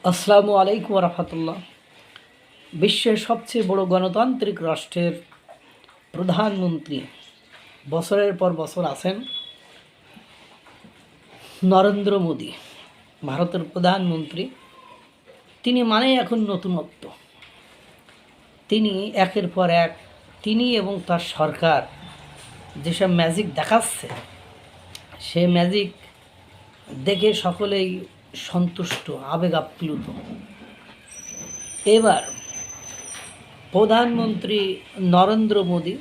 আসসালামু আলাইকুম রহমতুল্লাহ। বিশ্বের সবচেয়ে বড় গণতান্ত্রিক রাষ্ট্রের প্রধানমন্ত্রী বছরের পর বছর আছেন নরেন্দ্র মোদী, ভারতের প্রধানমন্ত্রী। তিনি মানেই এখন নতুনত্ব। তিনি একের পর এক তিনি এবং তার সরকার যেসব ম্যাজিক দেখাচ্ছে, সে ম্যাজিক দেখে সকলেই সন্তুষ্ট, আবেগ আপ্লুত। এবার প্রধানমন্ত্রী নরেন্দ্র মোদী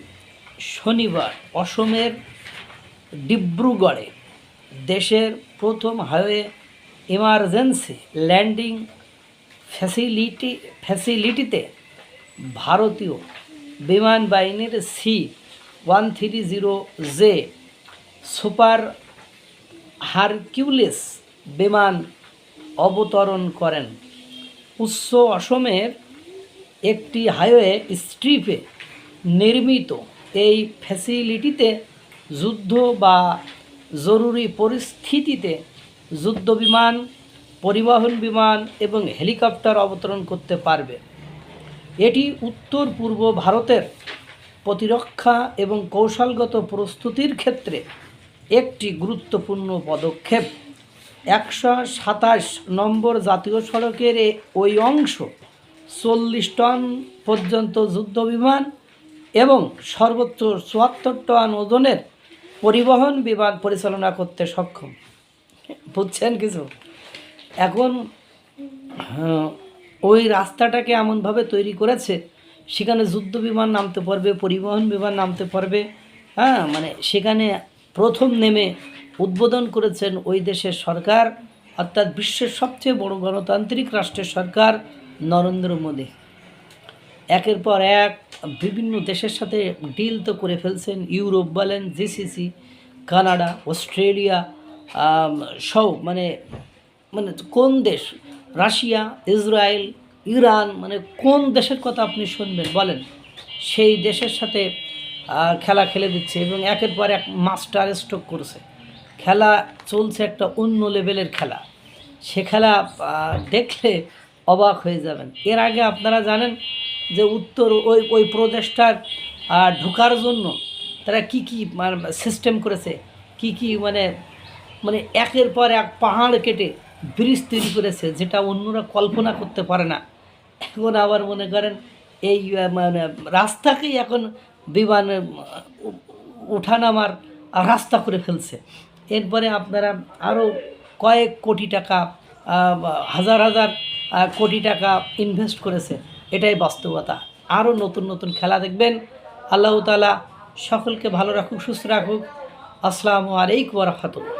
শনিবার অসমের ডিব্রুগড়ে দেশের প্রথম হাইওয়ে ইমার্জেন্সি ল্যান্ডিং ফ্যাসিলিটিতে ভারতীয় বিমান বাহিনীর C-130J সুপার হারকিউলিস বিমান অবতরণ করেন। উচ্চ অসমের একটি হাইওয়ে স্ট্রিপে নির্মিত এই ফ্যাসিলিটিতে যুদ্ধ বা জরুরি পরিস্থিতিতে যুদ্ধবিমান, পরিবহন বিমান এবং হেলিকপ্টার অবতরণ করতে পারবে। এটি উত্তর পূর্ব ভারতের প্রতিরক্ষা এবং কৌশলগত প্রস্তুতির ক্ষেত্রে একটি গুরুত্বপূর্ণ পদক্ষেপ। 127 নম্বর জাতীয় সড়কের ওই অংশ 40 টন পর্যন্ত যুদ্ধবিমান এবং সর্বোচ্চ 74 টন ওজনের পরিবহন বিমান পরিচালনা করতে সক্ষম। বুঝছেন কিছু? এখন ওই রাস্তাটাকে এমনভাবে তৈরি করেছে, সেখানে যুদ্ধ বিমান নামতে পারবে, পরিবহন বিমান নামতে পারবে। মানে সেখানে প্রথম নেমে উদ্বোধন করেছেন ওই দেশের সরকার, অর্থাৎ বিশ্বের সবচেয়ে বড় গণতান্ত্রিক রাষ্ট্রের সরকার নরেন্দ্র মোদী। একের পর এক বিভিন্ন দেশের সাথে ডিল তো করে ফেলছেন। ইউরোপ বলেন, জিসিসি, কানাডা, অস্ট্রেলিয়া সব মানে মানে কোন দেশ, রাশিয়া, ইসরায়েল, ইরান, মানে কোন দেশের কথা আপনি শুনবেন বলেন, সেই দেশের সাথে খেলা খেলে দিচ্ছে এবং একের পর এক মাস্টার স্ট্রোক করছে। খেলা চলছে একটা অন্য লেভেলের খেলা। সে খেলা দেখলে অবাক হয়ে যাবেন। এর আগে আপনারা জানেন যে উত্তর ওই প্রদেশটার ঢোকার জন্য তারা কি সিস্টেম করেছে, কি মানে মানে একের পর এক পাহাড় কেটে ব্রিজ তৈরি করেছে, যেটা অন্যরা কল্পনা করতে পারে না। এখন আবার মনে করেন এই মানে রাস্তাকেই এখন বিমান ওঠানামার রাস্তা করে ফেলছে। এরপরে আপনারা আরও কয়েক কোটি টাকা, হাজার হাজার কোটি টাকা ইনভেস্ট করেছে। এটাই বাস্তবতা। আরও নতুন নতুন খেলা দেখবেন। আল্লাহ তাআলা সকলকে ভালো রাখুক, সুস্থ রাখুক। আসসালামু আলাইকুম ওয়া রাহমাতুল্লাহ।